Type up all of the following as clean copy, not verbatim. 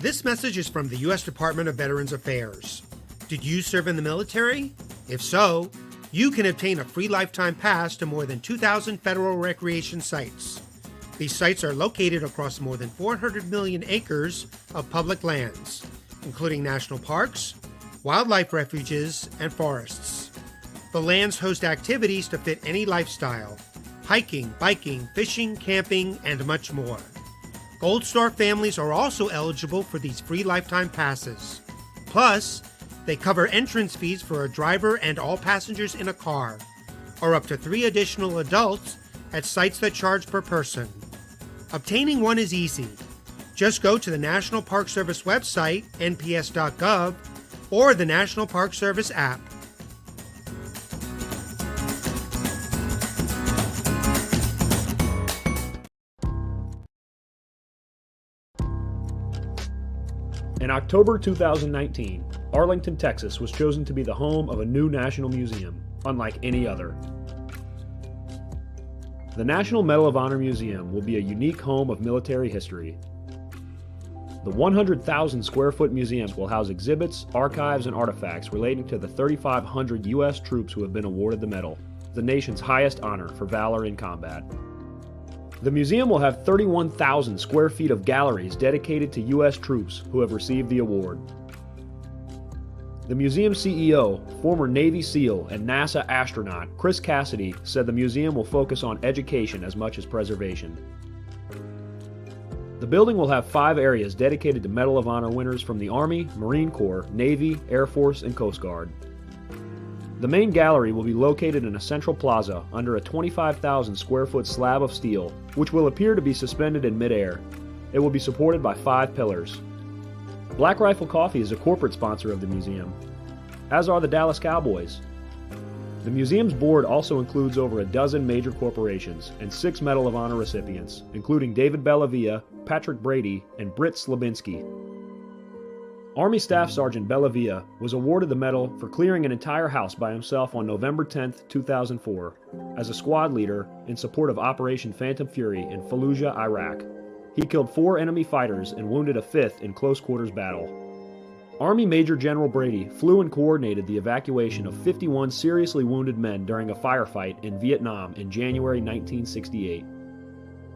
This message is from the U.S. Department of Veterans Affairs. Did you serve in the military? If so, you can obtain a free lifetime pass to more than 2,000 federal recreation sites. These sites are located across more than 400 million acres of public lands, including national parks, wildlife refuges, and forests. The lands host activities to fit any lifestyle: hiking, biking, fishing, camping, and much more. Gold Star families are also eligible for these free lifetime passes. Plus, they cover entrance fees for a driver and all passengers in a car, or up to 3 additional adults at sites that charge per person. Obtaining one is easy. Just go to the National Park Service website, nps.gov, or the National Park Service app. In October 2019, Arlington, Texas was chosen to be the home of a new national museum, unlike any other. The National Medal of Honor Museum will be a unique home of military history. The 100,000 square foot museum will house exhibits, archives, and artifacts relating to the 3,500 U.S. troops who have been awarded the medal, the nation's highest honor for valor in combat. The museum will have 31,000 square feet of galleries dedicated to U.S. troops who have received the award. The museum CEO, former Navy SEAL and NASA astronaut Chris Cassidy, said the museum will focus on education as much as preservation. The building will have 5 areas dedicated to Medal of Honor winners from the Army, Marine Corps, Navy, Air Force, and Coast Guard. The main gallery will be located in a central plaza under a 25,000 square foot slab of steel, which will appear to be suspended in midair. It will be supported by 5 pillars. Black Rifle Coffee is a corporate sponsor of the museum, as are the Dallas Cowboys. The museum's board also includes over a dozen major corporations and 6 Medal of Honor recipients, including David Bellavia, Patrick Brady, and Britt Slabinski. Army Staff Sergeant Bellavia was awarded the medal for clearing an entire house by himself on November 10, 2004, as a squad leader in support of Operation Phantom Fury in Fallujah, Iraq. He killed 4 enemy fighters and wounded a 5th in close quarters battle. Army Major General Brady flew and coordinated the evacuation of 51 seriously wounded men during a firefight in Vietnam in January 1968.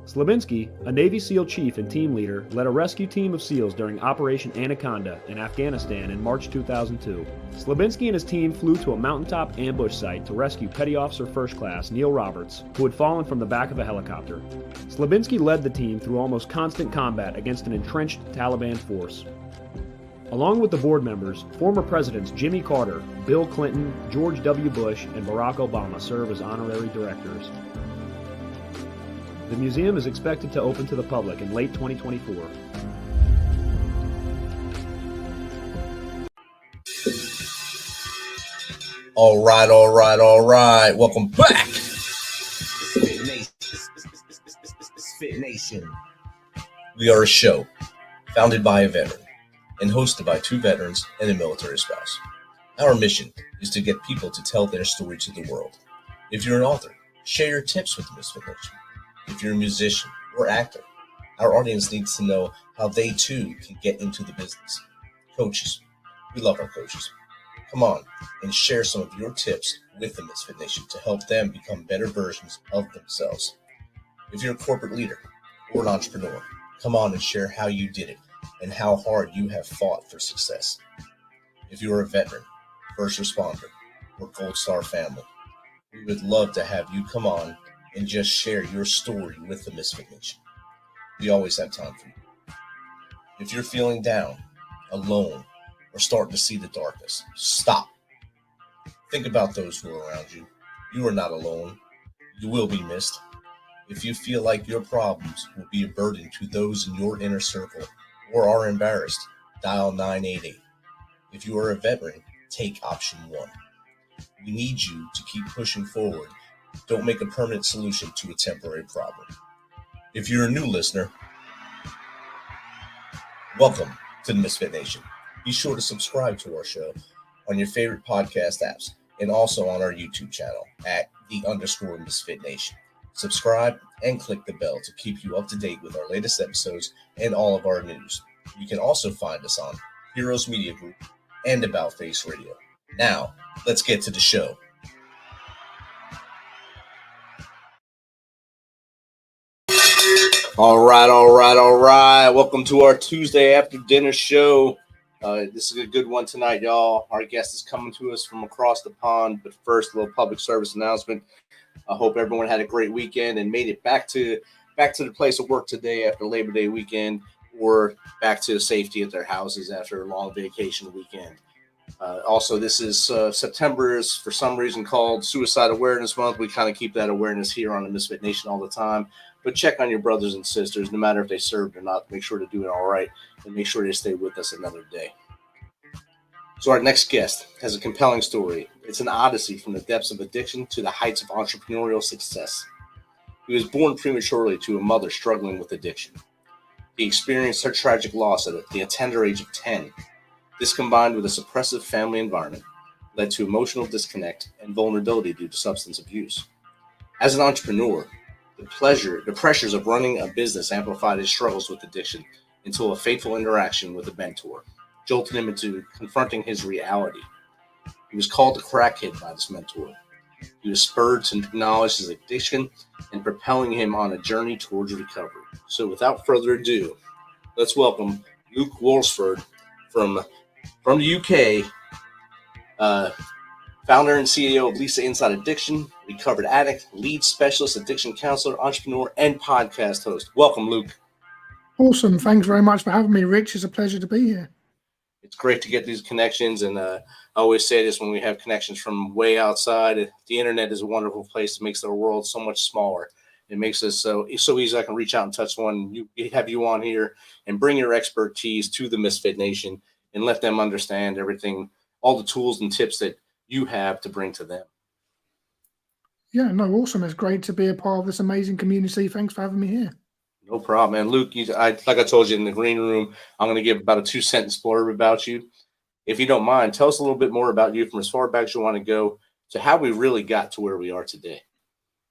Slabinski, a Navy SEAL chief and team leader, led a rescue team of SEALs during Operation Anaconda in Afghanistan in March 2002. Slabinski and his team flew to a mountaintop ambush site to rescue Petty Officer First Class Neil Roberts, who had fallen from the back of a helicopter. Slabinski led the team through almost constant combat against an entrenched Taliban force. Along with the board members, former presidents Jimmy Carter, Bill Clinton, George W. Bush, and Barack Obama serve as honorary directors. The museum is expected to open to the public in late 2024. All right. Welcome back. MisFitNation. We are a show founded by a veteran and hosted by 2 veterans and a military spouse. Our mission is to get people to tell their story to the world. If you're an author, share your tips with the Misfit Nation. If you're a musician or actor, our audience needs to know how they too can get into the business. Coaches, we love our coaches. Come on and share some of your tips with the Misfit Nation to help them become better versions of themselves. If you're a corporate leader or an entrepreneur, come on and share how you did it and how hard you have fought for success. If you're a veteran, first responder, or Gold Star family, we would love to have you come on and just share your story with the Misfit Nation. We always have time for you. If you're feeling down, alone, or starting to see the darkness, stop. Think about those who are around you. You are not alone. You will be missed. If you feel like your problems will be a burden to those in your inner circle or are embarrassed, dial 988. If you are a veteran, take option 1. We need you to keep pushing forward. Don't make a permanent solution to a temporary problem. If you're a new listener, welcome to the Misfit Nation. Be sure to subscribe to our show on your favorite podcast apps and also on our YouTube channel at @_Misfit Nation. Subscribe and click the bell to keep you up to date with our latest episodes and all of our news. You can also find us on Heroes Media Group and About Face Radio. Now, let's get to the show. All right. Welcome to our Tuesday after dinner show. This is a good one tonight, y'all. Our guest is coming to us from across the pond. But first, a little public service announcement. I hope everyone had a great weekend and made it back to the place of work today after Labor Day weekend, or back to safety at their houses after a long vacation weekend. Also, this is September is for some reason called Suicide Awareness Month. We kind of keep that awareness here on the Misfit Nation all the time. But check on your brothers and sisters, no matter if they served or not. Make sure to do it all right and make sure they stay with us another day. So our next guest has a compelling story. It's an odyssey from the depths of addiction to the heights of entrepreneurial success. He was born prematurely to a mother struggling with addiction. He experienced her tragic loss at the tender age of 10. This, combined with a suppressive family environment, led to emotional disconnect and vulnerability due to substance abuse. As an entrepreneur, the pressures of running a business amplified his struggles with addiction until a fateful interaction with a mentor jolted him into confronting his reality. He was called the crackhead by this mentor. He was spurred to acknowledge his addiction and propelling him on a journey towards recovery. So without further ado, let's welcome Luke Worsford from the UK, founder and CEO of Lisa Inside Addiction, recovered addict, lead specialist, addiction counselor, entrepreneur, and podcast host. Welcome, Luke. Awesome. Thanks very much for having me, Rich. It's a pleasure to be here. It's great to get these connections, and I always say this when we have connections from way outside. The internet is a wonderful place. It makes the world so much smaller. It makes us so easy. I can reach out and touch one. Have you on here and bring your expertise to the Misfit Nation and let them understand everything, all the tools and tips that you have to bring to them. Yeah, no, awesome. It's great to be a part of this amazing community. Thanks for having me here. No problem, man. Luke, like I told you in the green room, I'm going to give about a 2-sentence blurb about you. If you don't mind, tell us a little bit more about you from as far back as you want to go to how we really got to where we are today.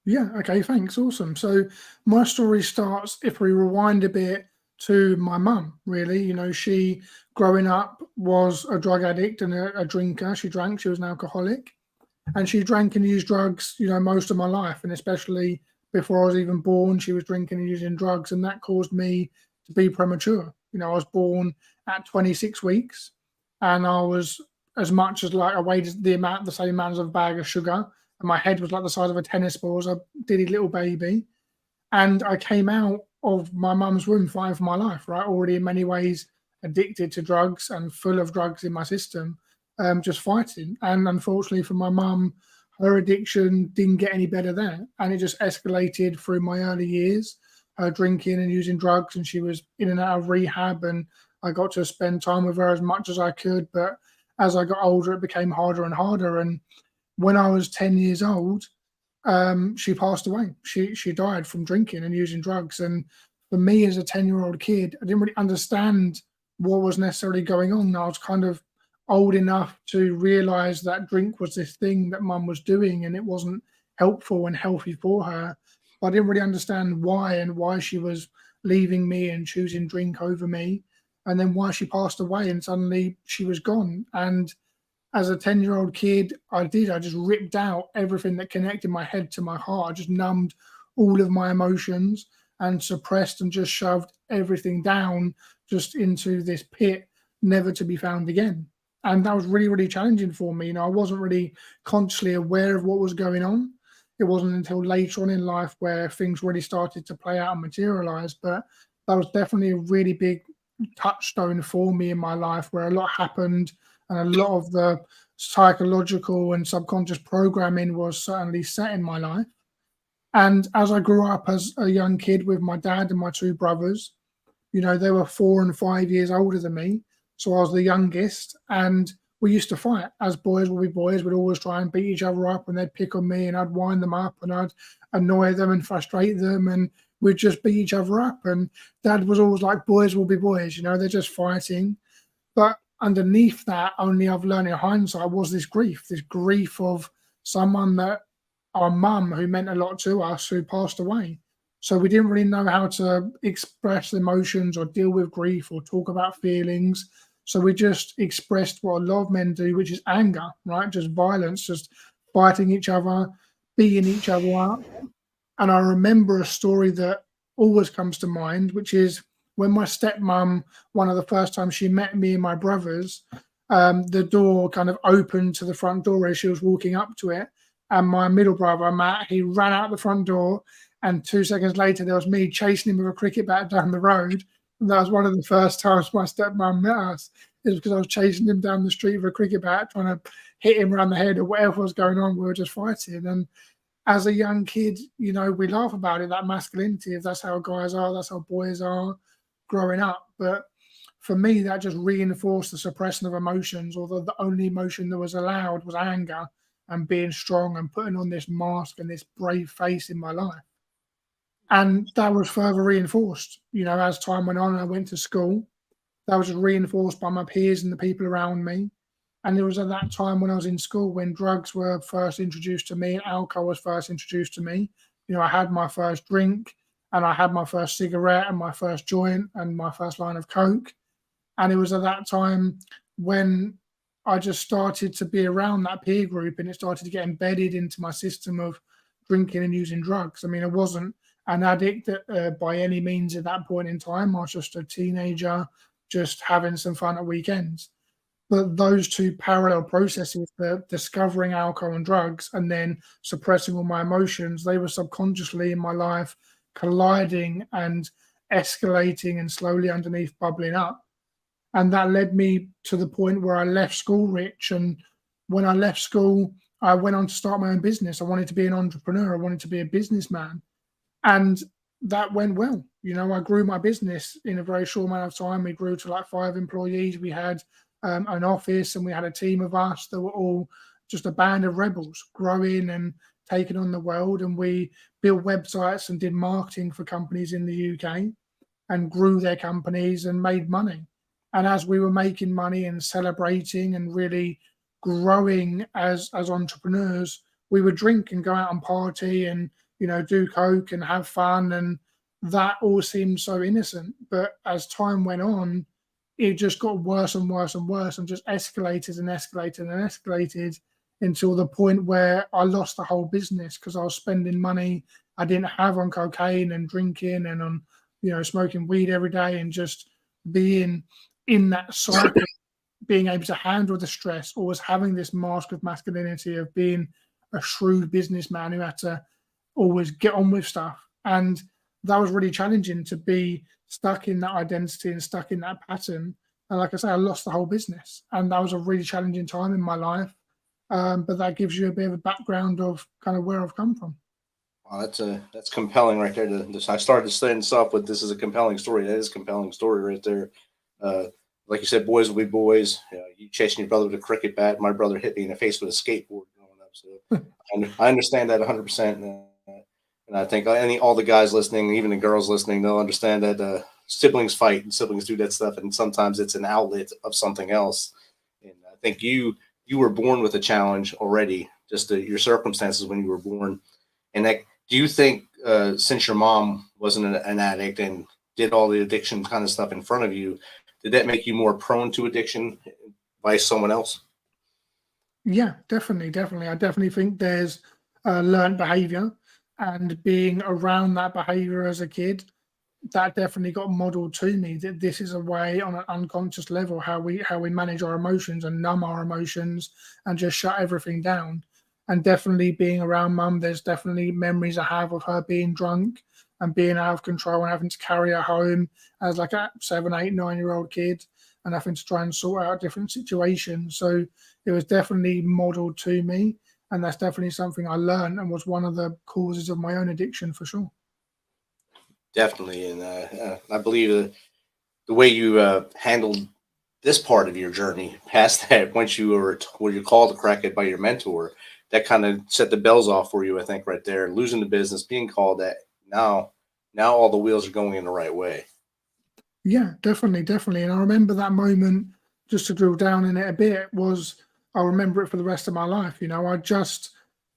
Yeah, okay, thanks. Awesome. So my story starts, if we rewind a bit, to my mum, really. You know, she, growing up, was a drug addict and a drinker. She drank, she was an alcoholic. And she drank and used drugs, you know, most of my life. And especially before I was even born, she was drinking and using drugs. And that caused me to be premature. You know, I was born at 26 weeks. And I was as much as like I weighed the same amount as a bag of sugar. And my head was like the size of a tennis ball as a diddy little baby. And I came out of my mum's womb fighting for my life, right? Already in many ways addicted to drugs and full of drugs in my system, just fighting. And unfortunately for my mum, her addiction didn't get any better there. And it just escalated through my early years, her drinking and using drugs. And she was in and out of rehab. And I got to spend time with her as much as I could. But as I got older, it became harder and harder. And when I was 10 years old, she passed away. She died from drinking and using drugs. And for me as a 10-year-old kid, I didn't really understand what was necessarily going on. I was kind of old enough to realize that drink was this thing that mum was doing and it wasn't helpful and healthy for her. But I didn't really understand why she was leaving me and choosing drink over me, and then why she passed away and suddenly she was gone. And as a 10-year-old kid, I just ripped out everything that connected my head to my heart. I just numbed all of my emotions and suppressed and just shoved everything down just into this pit, never to be found again. And that was really, really challenging for me. You know, I wasn't really consciously aware of what was going on. It wasn't until later on in life where things really started to play out and materialize. But that was definitely a really big touchstone for me in my life, where a lot happened. And a lot of the psychological and subconscious programming was certainly set in my life. And as I grew up as a young kid with my dad and my two brothers, you know, they were 4 and 5 years older than me. So I was the youngest, and we used to fight. As boys will be boys, we'd always try and beat each other up, and they'd pick on me and I'd wind them up and I'd annoy them and frustrate them, and we'd just beat each other up. And Dad was always like, boys will be boys, you know, they're just fighting. But underneath that, only I've learned in hindsight, was this grief of someone that our mum, who meant a lot to us, who passed away. So we didn't really know how to express emotions or deal with grief or talk about feelings. So we just expressed what a lot of men do, which is anger, right? Just violence, just fighting each other, beating each other up. And I remember a story that always comes to mind, which is when my stepmom, one of the first times she met me and my brothers, the door kind of opened to the front door as she was walking up to it. And my middle brother, Matt, he ran out the front door. And 2 seconds later, there was me chasing him with a cricket bat down the road. And that was one of the first times my stepmom met us. It was because I was chasing him down the street with a cricket bat, trying to hit him around the head or whatever was going on. We were just fighting. And as a young kid, you know, we laugh about it, that masculinity, if that's how guys are, that's how boys are growing up. But for me, that just reinforced the suppression of emotions, although the only emotion that was allowed was anger and being strong and putting on this mask and this brave face in my life. And that was further reinforced, you know, as time went on and I went to school. That was reinforced by my peers and the people around me. And it was at that time when I was in school when drugs were first introduced to me and alcohol was first introduced to me. You know, I had my first drink and I had my first cigarette and my first joint and my first line of coke. And it was at that time when I just started to be around that peer group and it started to get embedded into my system of drinking and using drugs. I mean, I wasn't an addict by any means at that point in time. I was just a teenager, just having some fun at weekends. But those two parallel processes, the discovering alcohol and drugs and then suppressing all my emotions, they were subconsciously in my life colliding and escalating and slowly underneath bubbling up. And that led me to the point where I left school, Rich. And when I left school, I went on to start my own business. I wanted to be an entrepreneur. I wanted to be a businessman. And that went well. You know, I grew my business in a very short amount of time. We grew to like 5 employees. We had an office and we had a team of us that were all just a band of rebels growing and taking on the world. And we built websites and did marketing for companies in the UK and grew their companies and made money. And as we were making money and celebrating and really growing as entrepreneurs, we would drink and go out and party and, you know, do coke and have fun. And that all seemed so innocent. But as time went on, it just got worse and worse and worse and just escalated and escalated and escalated until the point where I lost the whole business because I was spending money I didn't have on cocaine and drinking and on, you know, smoking weed every day and just being in that cycle, being able to handle the stress, always having this mask of masculinity of being a shrewd businessman who had to always get on with stuff. And that was really challenging to be stuck in that identity and stuck in that pattern. And like I say, I lost the whole business. And that was a really challenging time in my life. But that gives you a bit of a background of kind of where I've come from. Wow, that's compelling right there. I started saying this off with this is a compelling story. That is a compelling story right there. Like you said, boys will be boys. You chasing your brother with a cricket bat. My brother hit me in the face with a skateboard growing up. So I understand that 100%. And I think all the guys listening, even the girls listening, they'll understand that siblings fight and siblings do that stuff. And sometimes it's an outlet of something else. And I think you were born with a challenge already, just your circumstances when you were born. And do you think since your mom wasn't an addict and did all the addiction kind of stuff in front of you, did that make you more prone to addiction by someone else? Yeah, definitely. I definitely think there's learned behavior. And being around that behavior as a kid, that definitely got modeled to me that this is a way on an unconscious level how we manage our emotions and numb our emotions and just shut everything down. And definitely being around mum, there's definitely memories I have of her being drunk and being out of control and having to carry her home as like a 7, 8, 9-year-old kid and having to try and sort out different situations. So it was definitely modeled to me. And that's definitely something I learned and was one of the causes of my own addiction for sure. Definitely. And I believe the way you handled this part of your journey past that, once you were called to crack it by your mentor, that kind of set the bells off for you, I think, right there. Losing the business, being called that, now all the wheels are going in the right way. Yeah, definitely. And I remember that moment, just to drill down in it a bit, I remember it for the rest of my life. You know, I just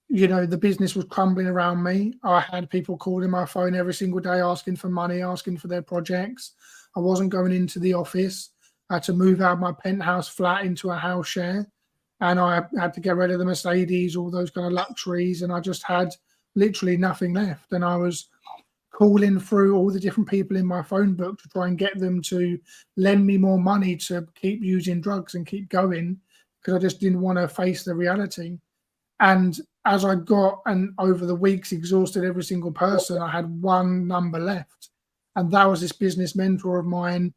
the business was crumbling around me. I had people calling my phone every single day asking for money, asking for their projects. I wasn't going into the office. I had to move out of my penthouse flat into a house share, and I had to get rid of the Mercedes, all those kind of luxuries, and I just had literally nothing left. And I was calling through all the different people in my phone book to try and get them to lend me more money to keep using drugs and keep going, because I just didn't want to face the reality. And as I got, and over the weeks, exhausted every single person, I had one number left. And that was this business mentor of mine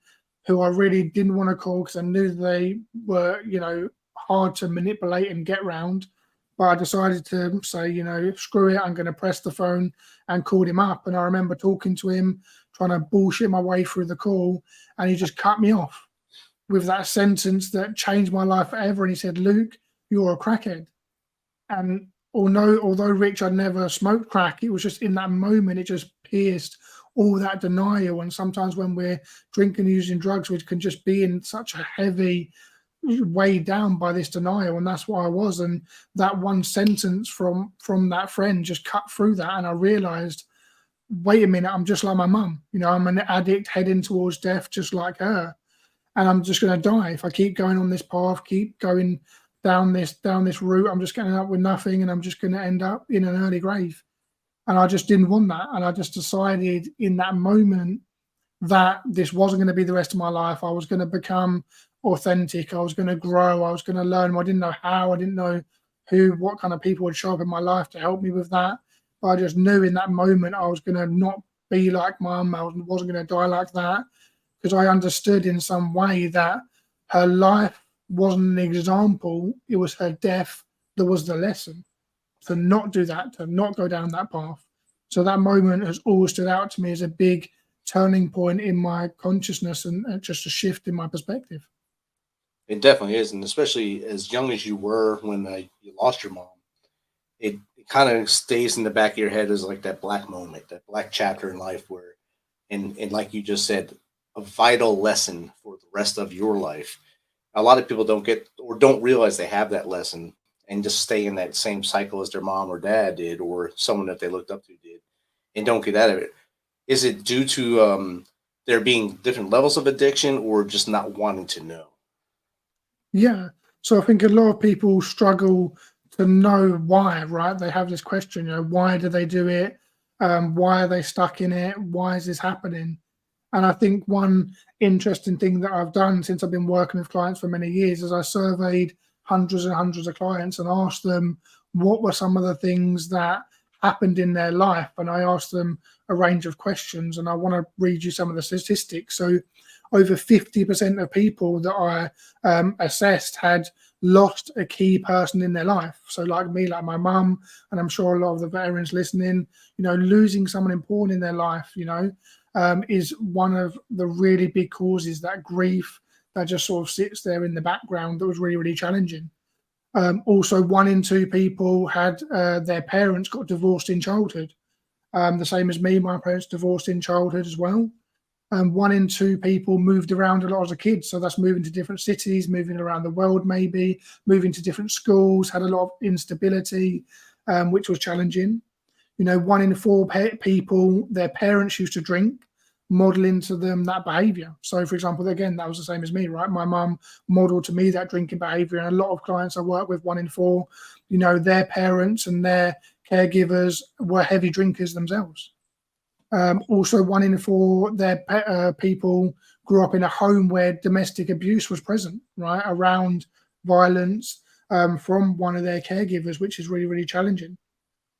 who I really didn't want to call because I knew they were, hard to manipulate and get round. But I decided to say, screw it, I'm going to press the phone, and called him up. And I remember talking to him, trying to bullshit my way through the call, and he just cut me off with that sentence that changed my life forever. And he said, "Luke, you're a crackhead." And although Rich, I'd never smoked crack, it was just in that moment, it just pierced all that denial. And sometimes when we're drinking and using drugs, we can just be in such a heavy, weighed down by this denial. And that's what I was. And that one sentence from that friend just cut through that. And I realized, wait a minute, I'm just like my mum. I'm an addict heading towards death, just like her. And I'm just going to die if I keep going on this path, keep going down this route. I'm just getting up with nothing, and I'm just going to end up in an early grave. And I just didn't want that. And I just decided in that moment that this wasn't going to be the rest of my life. I was going to become authentic. I was going to grow. I was going to learn. I didn't know how. I didn't know what kind of people would show up in my life to help me with that. But I just knew in that moment I was going to not be like mum. I wasn't going to die like that, because I understood in some way that her life wasn't an example. It was her death that was the lesson. To not do that, to not go down that path. So that moment has always stood out to me as a big turning point in my consciousness, and just a shift in my perspective. It definitely is. And especially as young as you were when you lost your mom, it kind of stays in the back of your head as like that black moment, that black chapter in life where, and like you just said, a vital lesson for the rest of your life. A lot of people don't get or don't realize they have that lesson and just stay in that same cycle as their mom or dad did, or someone that they looked up to did, and don't get out of it. Is it due to there being different levels of addiction, or just not wanting to know? Yeah. So I think a lot of people struggle to know why, right? They have this question, why do they do it? Why are they stuck in it? Why is this happening? And I think one interesting thing that I've done since I've been working with clients for many years is I surveyed hundreds and hundreds of clients and asked them what were some of the things that happened in their life. And I asked them a range of questions, and I want to read you some of the statistics. So over 50% of people that I assessed had lost a key person in their life. So like me, like my mum, and I'm sure a lot of the veterans listening, losing someone important in their life, is one of the really big causes, that grief that just sort of sits there in the background, that was really, really challenging. Also, 1 in 2 people had their parents got divorced in childhood. The same as me, my parents divorced in childhood as well. 1 in 2 people moved around a lot as a kid. So that's moving to different cities, moving around the world, maybe moving to different schools, had a lot of instability, which was challenging. 1 in 4 people, their parents used to drink, modeling to them that behavior. So, for example, again, that was the same as me, right? My mum modeled to me that drinking behavior. And a lot of clients I work with, 1 in 4, their parents and their caregivers were heavy drinkers themselves. Also, 1 in 4, their people grew up in a home where domestic abuse was present, right? Around violence from one of their caregivers, which is really, really challenging.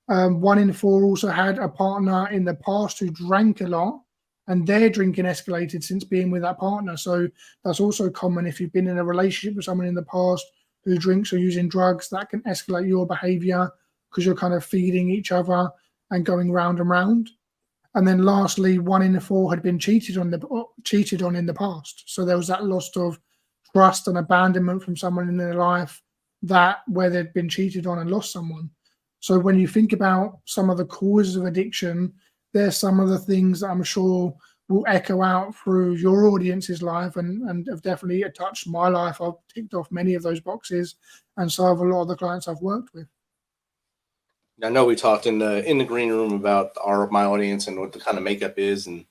1 in 4 also had a partner in the past who drank a lot, and their drinking escalated since being with that partner. So that's also common. If you've been in a relationship with someone in the past who drinks or using drugs, that can escalate your behavior because you're kind of feeding each other and going round and round. And then lastly, 1 in 4 had been cheated on in the past. So there was that loss of trust and abandonment from someone in their life, that where they'd been cheated on and lost someone. So when you think about some of the causes of addiction, there's some of the things that I'm sure will echo out through your audience's life, and have definitely touched my life. I've ticked off many of those boxes, and so have a lot of the clients I've worked with. I know we talked in the green room about my audience and what the kind of makeup is, and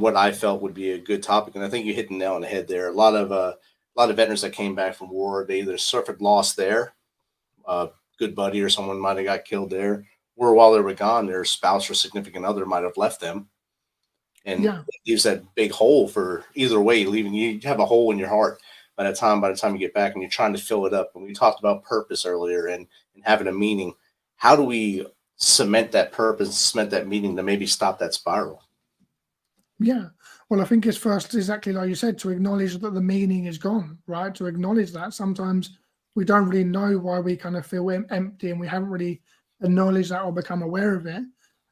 what I felt would be a good topic. And I think you hit the nail on the head there. A lot of veterans that came back from war, they either suffered loss there, a good buddy or someone might have got killed there, or while they were gone, their spouse or significant other might have left them, and Yeah. it leaves that big hole for either way. Leaving you have a hole in your heart by the time you get back, and you're trying to fill it up. And we talked about purpose earlier and having a meaning. How do we cement that purpose, cement that meaning to maybe stop that spiral? Yeah. Well, I think it's first exactly like you said, to acknowledge that the meaning is gone, right? To acknowledge that sometimes we don't really know why we kind of feel empty, and we haven't really acknowledged that or become aware of it.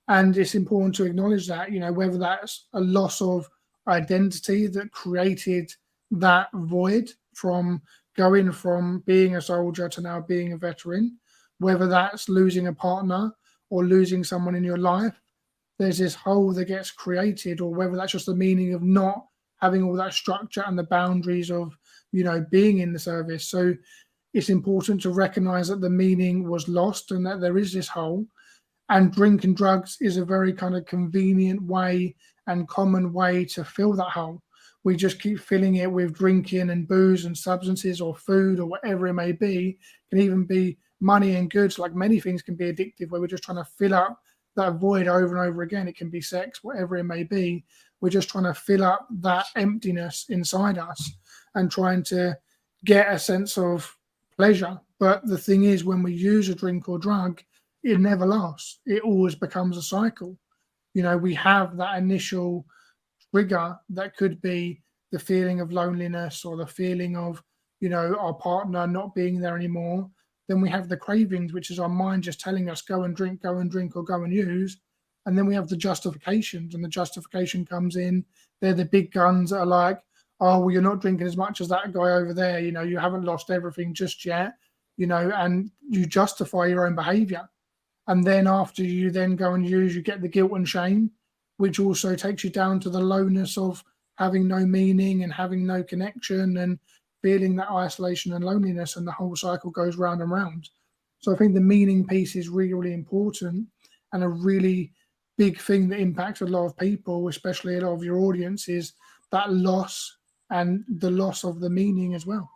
And it's important to acknowledge that, whether that's a loss of identity that created that void from going from being a soldier to now being a veteran, whether that's losing a partner or losing someone in your life, there's this hole that gets created, or whether that's just the meaning of not having all that structure and the boundaries of, being in the service. So it's important to recognize that the meaning was lost and that there is this hole. And drinking drugs is a very kind of convenient way and common way to fill that hole. We just keep filling it with drinking and booze and substances or food or whatever it may be. It can even be money and goods. Like many things can be addictive, where we're just trying to fill up that void over and over again. It can be sex, whatever it may be. We're just trying to fill up that emptiness inside us and trying to get a sense of pleasure. But the thing is, when we use a drink or drug, it never lasts. It always becomes a cycle. We have that initial trigger that could be the feeling of loneliness or the feeling of, our partner not being there anymore. Then we have the cravings, which is our mind just telling us go and drink, or go and use. And then we have the justifications, and the justification comes in. They're the big guns that are like, oh, well, you're not drinking as much as that guy over there. You haven't lost everything just yet, and you justify your own behavior. And then after you then go and use, you get the guilt and shame, which also takes you down to the lowness of having no meaning and having no connection and feeling that isolation and loneliness, and the whole cycle goes round and round. So I think the meaning piece is really, really important, and a really big thing that impacts a lot of people, especially a lot of your audience, is that loss and the loss of the meaning as well.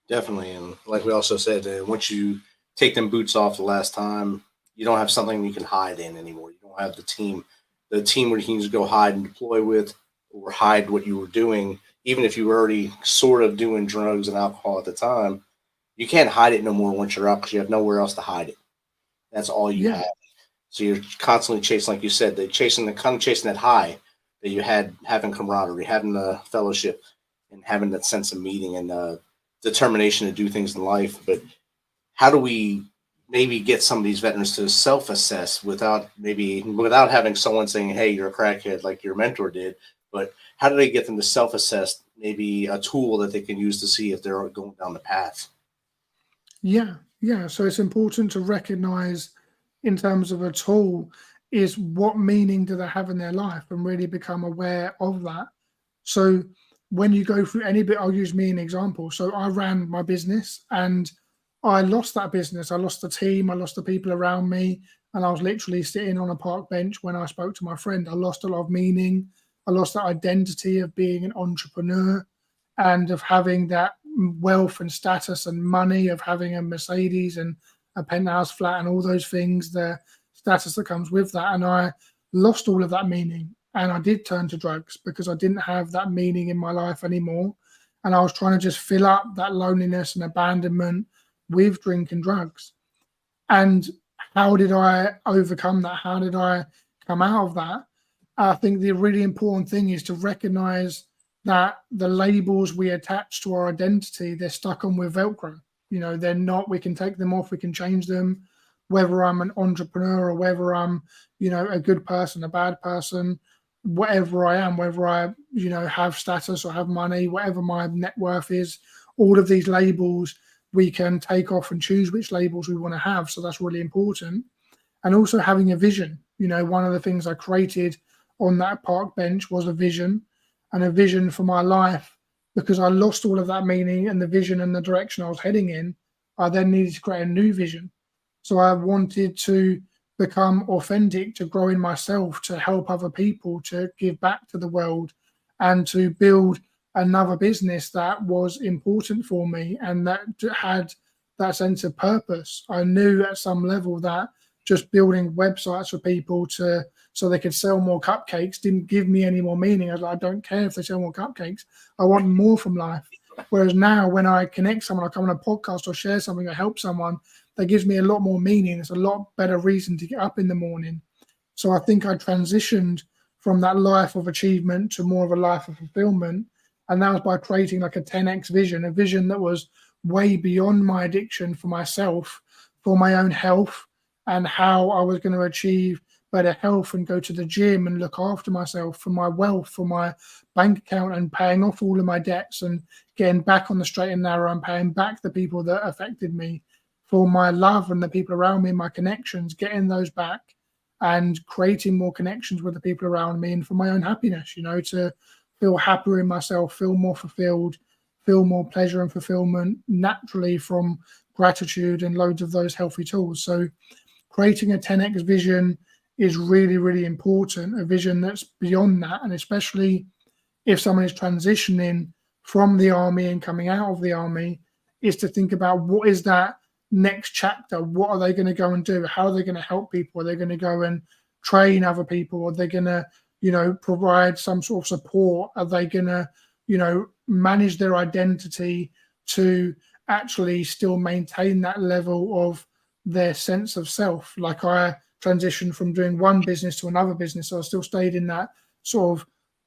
Definitely. And like we also said, once you take them boots off the last time, you don't have something you can hide in anymore. You don't have the team where you can just go hide and deploy with, or hide what you were doing. Even if you were already sort of doing drugs and alcohol at the time, you can't hide it no more once you're out, because you have nowhere else to hide it. That's all you Yeah. have. So you're constantly chasing, like you said, chasing that high that you had, having camaraderie, having the fellowship, and having that sense of meaning and determination to do things in life. But how do we maybe get some of these veterans to self-assess without having someone saying, hey, you're a crackhead like your mentor did? But how do they get them to self-assess, maybe a tool that they can use to see if they're going down the path? Yeah. So it's important to recognize, in terms of a tool, is what meaning do they have in their life, and really become aware of that. So when you go through any bit, I'll use me an example. So I ran my business, and I lost that business. I lost the team. I lost the people around me. And I was literally sitting on a park bench when I spoke to my friend. I lost a lot of meaning. I lost that identity of being an entrepreneur and of having that wealth and status and money, of having a Mercedes and a penthouse flat and all those things, the status that comes with that. And I lost all of that meaning. And I did turn to drugs because I didn't have that meaning in my life anymore. And I was trying to just fill up that loneliness and abandonment with drink and drugs. And how did I overcome that? How did I come out of that? I think the really important thing is to recognize that the labels we attach to our identity, they're stuck on with Velcro. They're not, we can take them off, we can change them, whether I'm an entrepreneur or whether I'm, a good person, a bad person, whatever I am, whether I, have status or have money, whatever my net worth is, all of these labels we can take off and choose which labels we want to have. So that's really important. And also having a vision. One of the things I created on that park bench was a vision, and a vision for my life, because I lost all of that meaning and the vision and the direction I was heading in. I then needed to create a new vision. So I wanted to become authentic, to grow in myself, to help other people, to give back to the world, and to build another business that was important for me and that had that sense of purpose. I knew at some level that just building websites for people so they could sell more cupcakes didn't give me any more meaning. I was like, I don't care if they sell more cupcakes. I want more from life. Whereas now when I connect someone, I come on a podcast or share something or help someone, that gives me a lot more meaning. It's a lot better reason to get up in the morning. So I think I transitioned from that life of achievement to more of a life of fulfillment. And that was by creating like a 10x vision, a vision that was way beyond my addiction for myself, for my own health, and how I was going to achieve better health and go to the gym and look after myself, for my wealth, for my bank account, and paying off all of my debts and getting back on the straight and narrow and paying back the people that affected me, for my love and the people around me, my connections, getting those back and creating more connections with the people around me, and for my own happiness, to feel happier in myself, feel more fulfilled, feel more pleasure and fulfillment naturally from gratitude and loads of those healthy tools. So creating a 10x vision is really, really important, a vision that's beyond that. And especially if someone is transitioning from the army and coming out of the army, is to think about what is that next chapter? What are they going to go and do? How are they going to help people? Are they going to go and train other people? Are they going to, provide some sort of support? Are they going to, manage their identity to actually still maintain that level of their sense of self? Like I transitioned from doing one business to another business, so I still stayed in that sort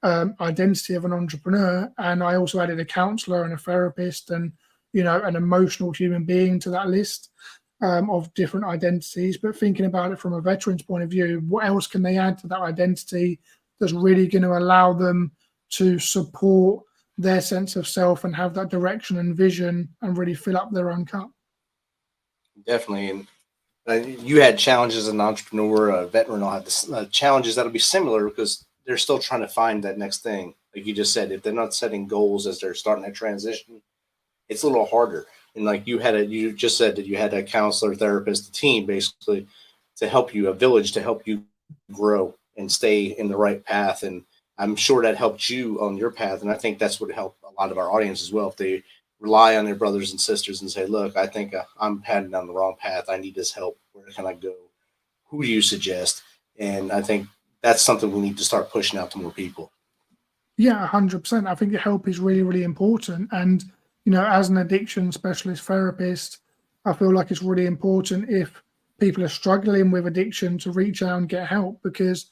of identity of an entrepreneur, and I also added a counselor and a therapist and an emotional human being to that list of different identities. But thinking about it from a veteran's point of view, what else can they add to that identity that's really going to allow them to support their sense of self and have that direction and vision and really fill up their own cup? Definitely. And you had challenges as an entrepreneur. A veteran will have challenges that'll be similar because they're still trying to find that next thing. Like you just said, if they're not setting goals as they're starting that transition, it's a little harder. And like you just said that you had a counselor, therapist, a team basically to help you, a village to help you grow and stay in the right path. And I'm sure that helped you on your path. And I think that's what helped a lot of our audience as well. If they rely on their brothers and sisters and say, look, I think I'm heading down the wrong path. I need this help. Where can I go? Who do you suggest? And I think that's something we need to start pushing out to more people. Yeah, 100%. I think the help is really, really important. And, as an addiction specialist therapist, I feel like it's really important if people are struggling with addiction to reach out and get help, because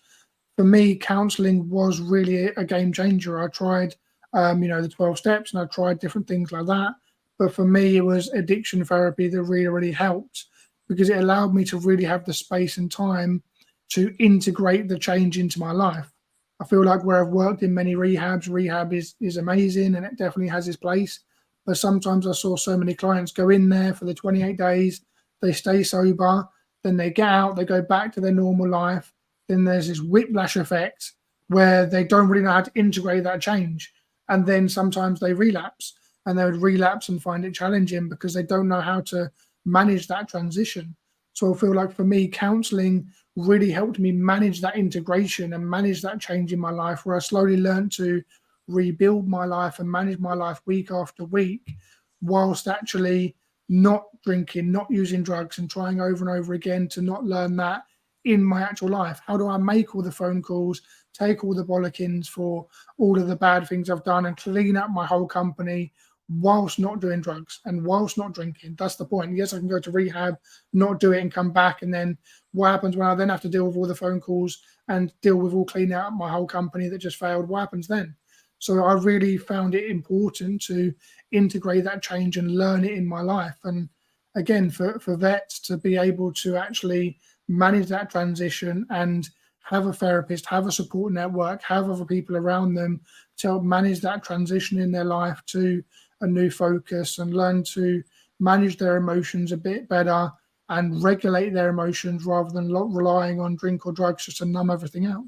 for me, counseling was really a game changer. I tried, the 12 steps, and I tried different things like that. But for me, it was addiction therapy that really, really helped, because it allowed me to really have the space and time to integrate the change into my life. I feel like where I've worked in many rehabs, rehab is amazing and it definitely has its place. But sometimes I saw so many clients go in there for the 28 days, they stay sober, then they get out, they go back to their normal life. Then there's this whiplash effect where they don't really know how to integrate that change. And then sometimes they relapse, and they would relapse and find it challenging because they don't know how to manage that transition. So I feel like for me, counseling really helped me manage that integration and manage that change in my life, where I slowly learned to rebuild my life and manage my life week after week, whilst actually not drinking, not using drugs, and trying over and over again to not learn that in my actual life. How do I make all the phone calls, take all the bollockings for all of the bad things I've done, and clean up my whole company whilst not doing drugs and whilst not drinking? That's the point. Yes, I can go to rehab, not do it, and come back. And then what happens when I then have to deal with all the phone calls and deal with all cleaning out my whole company that just failed? What happens then? So I really found it important to integrate that change and learn it in my life. And again, for vets to be able to actually manage that transition and have a therapist, have a support network, have other people around them to help manage that transition in their life to a new focus, and learn to manage their emotions a bit better and regulate their emotions rather than relying on drink or drugs just to numb everything out.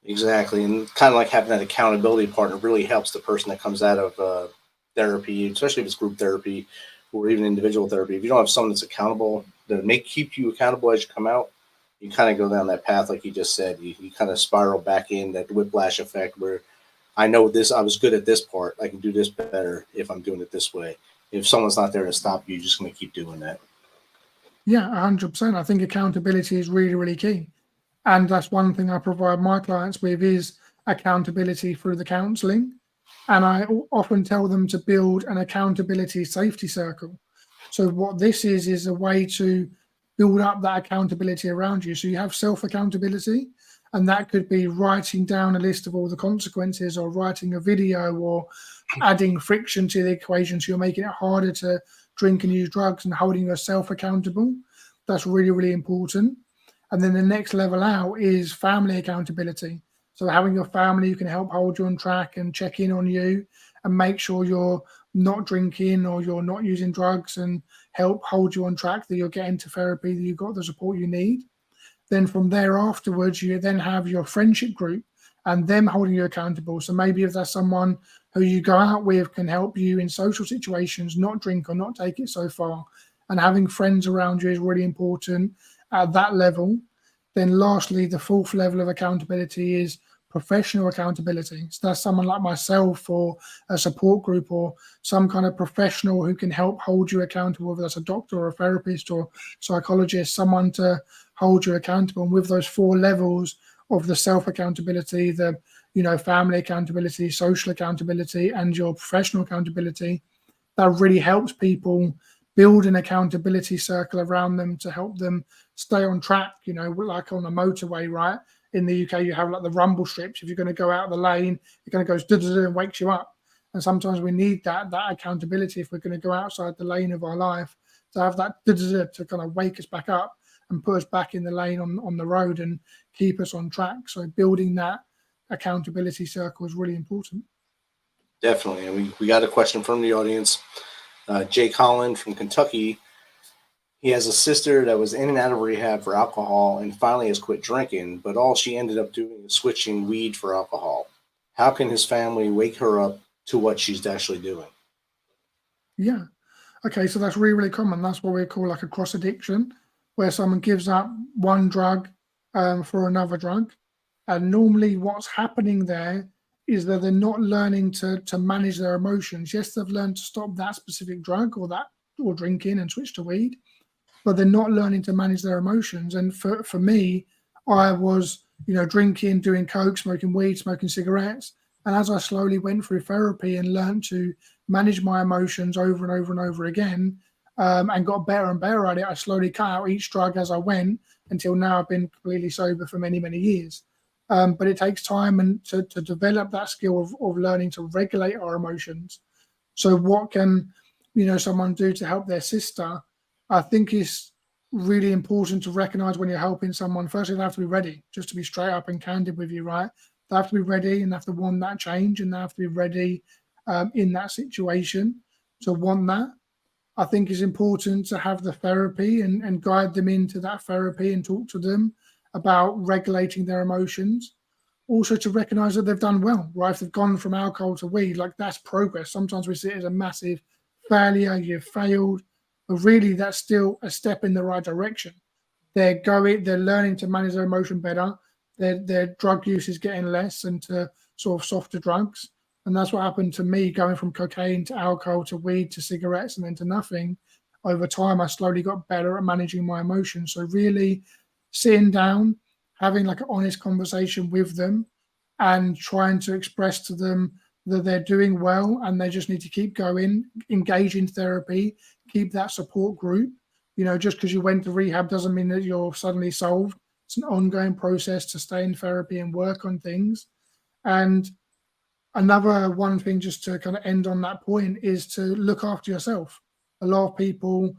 Exactly. And kind of like having that accountability partner really helps the person that comes out of therapy, especially if it's group therapy, or even individual therapy, if you don't have someone that's accountable, that keep you accountable as you come out, you kind of go down that path, like you just said. You kind of spiral back in that whiplash effect where I know this, I was good at this part. I can do this better if I'm doing it this way. If someone's not there to stop you, you're just going to keep doing that. Yeah, 100%. I think accountability is really, really key. And that's one thing I provide my clients with is accountability through the counseling. And I often tell them to build an accountability safety circle. So what this is a way to build up that accountability around you. So you have self-accountability, and that could be writing down a list of all the consequences, or writing a video, or adding friction to the equation. So you're making it harder to drink and use drugs and holding yourself accountable. That's really, really important. And then the next level out is family accountability. So having your family who can help hold you on track and check in on you and make sure you're not drinking or you're not using drugs, and help hold you on track, that you're getting to therapy, that you've got the support you need. Then from there afterwards, you then have your friendship group and them holding you accountable. So maybe if there's someone who you go out with can help you in social situations, not drink or not take it so far, and having friends around you is really important at that level. Then lastly, the fourth level of accountability is professional accountability. So that's someone like myself, or a support group, or some kind of professional who can help hold you accountable, whether that's a doctor or a therapist or psychologist, someone to hold you accountable. And with those four levels of the self-accountability, the family accountability, social accountability, and your professional accountability, that really helps people build an accountability circle around them to help them stay on track. Like on a motorway, right? In the UK, you have like the rumble strips. If you're going to go out of the lane, it kind of goes and wakes you up. And sometimes we need that accountability if we're going to go outside the lane of our life, to have that to kind of wake us back up and put us back in the lane on the road and keep us on track. So building that accountability circle is really important. Definitely. And we got a question from the audience. Jake Holland from Kentucky. He has a sister that was in and out of rehab for alcohol and finally has quit drinking, but all she ended up doing is switching weed for alcohol. How can his family wake her up to what she's actually doing? Yeah. Okay, so that's really, really common. That's what we call like a cross addiction, where someone gives up one drug for another drug. And normally what's happening there is that they're not learning to manage their emotions. Yes, they've learned to stop that specific drug or drinking and switch to weed, but they're not learning to manage their emotions. And for me, I was, drinking, doing coke, smoking weed, smoking cigarettes. And as I slowly went through therapy and learned to manage my emotions over and over and over again, and got better and better at it, I slowly cut out each drug as I went until now I've been completely sober for many, many years. But it takes time and to develop that skill of learning to regulate our emotions. So what can, someone do to help their sister? I think it's really important to recognize when you're helping someone. Firstly, they have to be ready, just to be straight up and candid with you, right? They have to be ready and they have to want that change, and they have to be ready in that situation to want that. I think it's important to have the therapy and guide them into that therapy and talk to them about regulating their emotions. Also to recognize that they've done well, right? If they've gone from alcohol to weed, like that's progress. Sometimes we see it as a massive failure, you've failed, but really that's still a step in the right direction. They're learning to manage their emotion better. Their drug use is getting less and to sort of softer drugs. And that's what happened to me, going from cocaine to alcohol to weed to cigarettes and then to nothing. Over time, I slowly got better at managing my emotions. So really sitting down, having like an honest conversation with them and trying to express to them that they're doing well and they just need to keep going, engage in therapy, keep that support group. Just because you went to rehab doesn't mean that you're suddenly solved. It's an ongoing process to stay in therapy and work on things. And another one thing, just to kind of end on that point, is to look after yourself. A lot of people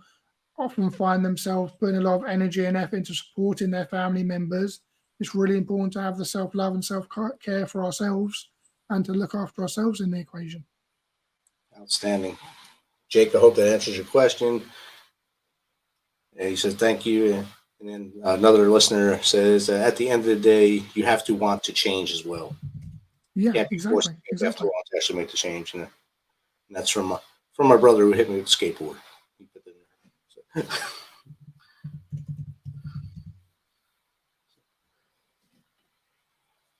often find themselves putting a lot of energy and effort into supporting their family members. It's really important to have the self-love and self-care for ourselves and to look after ourselves in the equation. Outstanding. Jake, I hope that answers your question. He says, thank you. And then another listener says, at the end of the day, you have to want to change as well. Yeah, exactly. You have to want to actually make the change. And that's from my brother who hit me with the skateboard.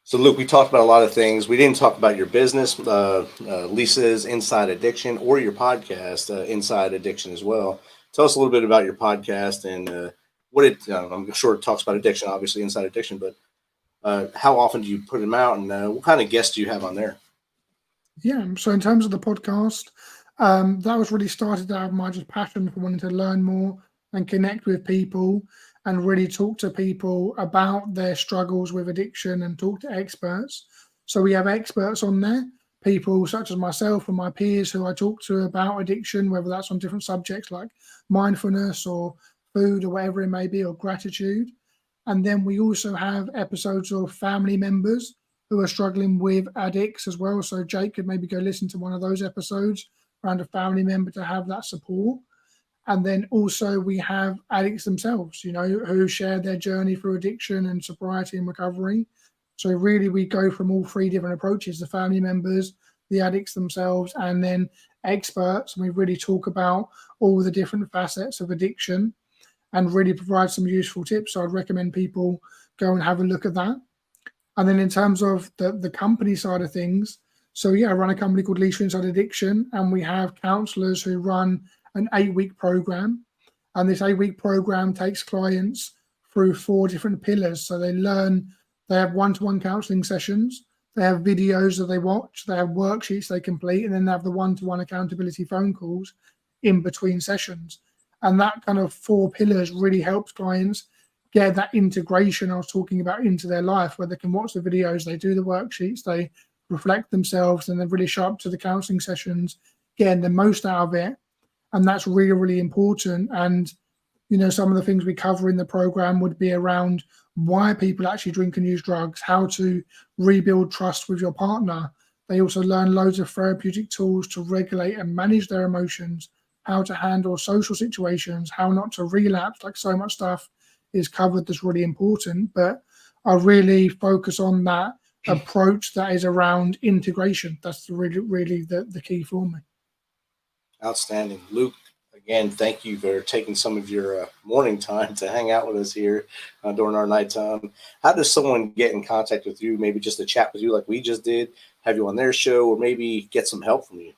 So, Luke, we talked about a lot of things. We didn't talk about your business, Lisa's Inside Addiction, or your podcast, Inside Addiction, as well. Tell us a little bit about your podcast and what it. I'm sure it talks about addiction, obviously, Inside Addiction, but how often do you put them out, and what kind of guests do you have on there? Yeah, so in terms of the podcast, that was really started out of my just passion for wanting to learn more and connect with people and really talk to people about their struggles with addiction and talk to experts. So we have experts on there, people such as myself and my peers who I talk to about addiction, whether that's on different subjects like mindfulness or food or whatever it may be, or gratitude. And then we also have episodes of family members who are struggling with addicts as well. So Jake could maybe go listen to one of those episodes around a family member to have that support. And then also we have addicts themselves, who share their journey through addiction and sobriety and recovery. So really we go from all three different approaches, the family members, the addicts themselves, and then experts. And we really talk about all the different facets of addiction and really provide some useful tips. So I'd recommend people go and have a look at that. And then in terms of the company side of things, so yeah, I run a company called Lisa Inside Addiction, and we have counselors who run an 8-week program. And this 8-week program takes clients through 4 different pillars. So they have one-to-one counseling sessions, they have videos that they watch, they have worksheets they complete, and then they have the one-to-one accountability phone calls in between sessions. And that kind of 4 pillars really helps clients get that integration I was talking about into their life, where they can watch the videos, they do the worksheets, they reflect themselves, and they really show up to the counseling sessions, getting the most out of it. And that's really, really important. And, some of the things we cover in the program would be around why people actually drink and use drugs, how to rebuild trust with your partner. They also learn loads of therapeutic tools to regulate and manage their emotions, how to handle social situations, how not to relapse, like so much stuff is covered that's really important. But I really focus on that approach that is around integration. That's really the key for me. Outstanding. Luke, again, thank you for taking some of your morning time to hang out with us here during our nighttime. How does someone get in contact with you, maybe just to chat with you like we just did, have you on their show, or maybe get some help from you?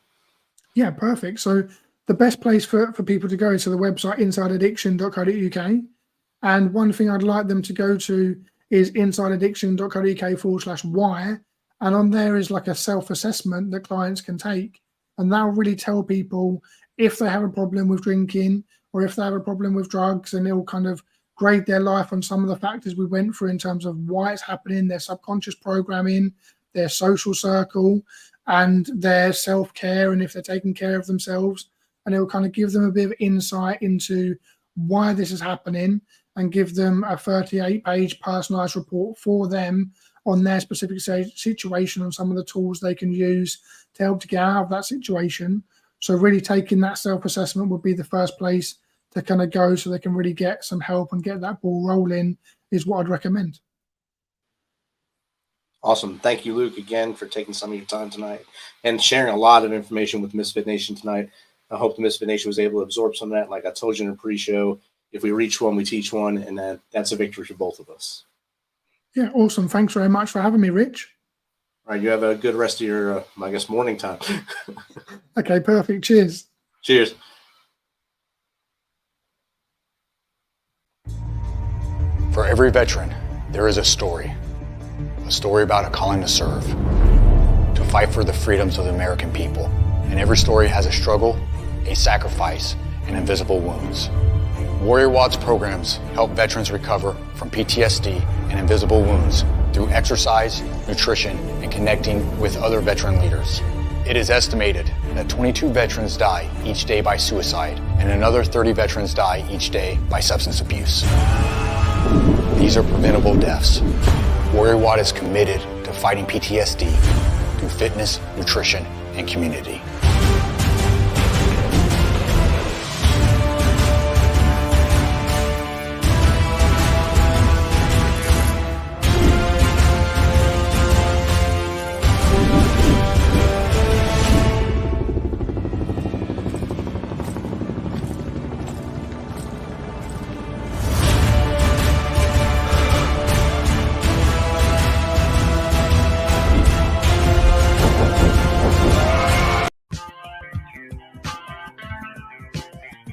Yeah, perfect. So the best place for people to go is to the website insideaddiction.co.uk. And one thing I'd like them to go to is insideaddiction.co.uk/why. And on there is like a self-assessment that clients can take. And that'll really tell people if they have a problem with drinking or if they have a problem with drugs, and it'll kind of grade their life on some of the factors we went through in terms of why it's happening, their subconscious programming, their social circle, and their self-care, and if they're taking care of themselves. And it'll kind of give them a bit of insight into why this is happening and give them a 38-page personalized report for them on their specific situation, on some of the tools they can use to help to get out of that situation. So really taking that self-assessment would be the first place to kind of go, so they can really get some help and get that ball rolling, is what I'd recommend. Awesome. Thank you, Luke, again, for taking some of your time tonight and sharing a lot of information with Misfit Nation tonight. I hope the Misfit Nation was able to absorb some of that. Like I told you in the pre-show, if we reach one, we teach one, and that's a victory for both of us. Yeah, awesome. Thanks very much for having me, Rich. All right, you have a good rest of your, morning time. Okay, perfect. Cheers. Cheers. For every veteran, there is a story about a calling to serve, to fight for the freedoms of the American people. And every story has a struggle, a sacrifice, and invisible wounds. Warrior Watts programs help veterans recover from PTSD and invisible wounds through exercise, nutrition, and connecting with other veteran leaders. It is estimated that 22 veterans die each day by suicide, and another 30 veterans die each day by substance abuse. These are preventable deaths. Warrior Watt is committed to fighting PTSD through fitness, nutrition, and community.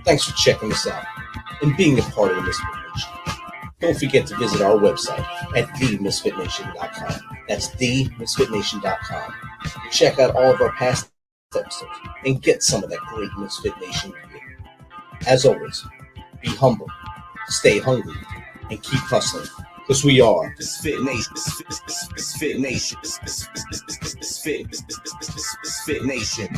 Thanks for checking us out and being a part of the Misfit Nation. Don't forget to visit our website at themisfitnation.com. That's themisfitnation.com. Check out all of our past episodes and get some of that great Misfit Nation gear. As always, be humble, stay hungry, and keep hustling, because we are Misfit Nation. Misfit Nation. Misfit Nation.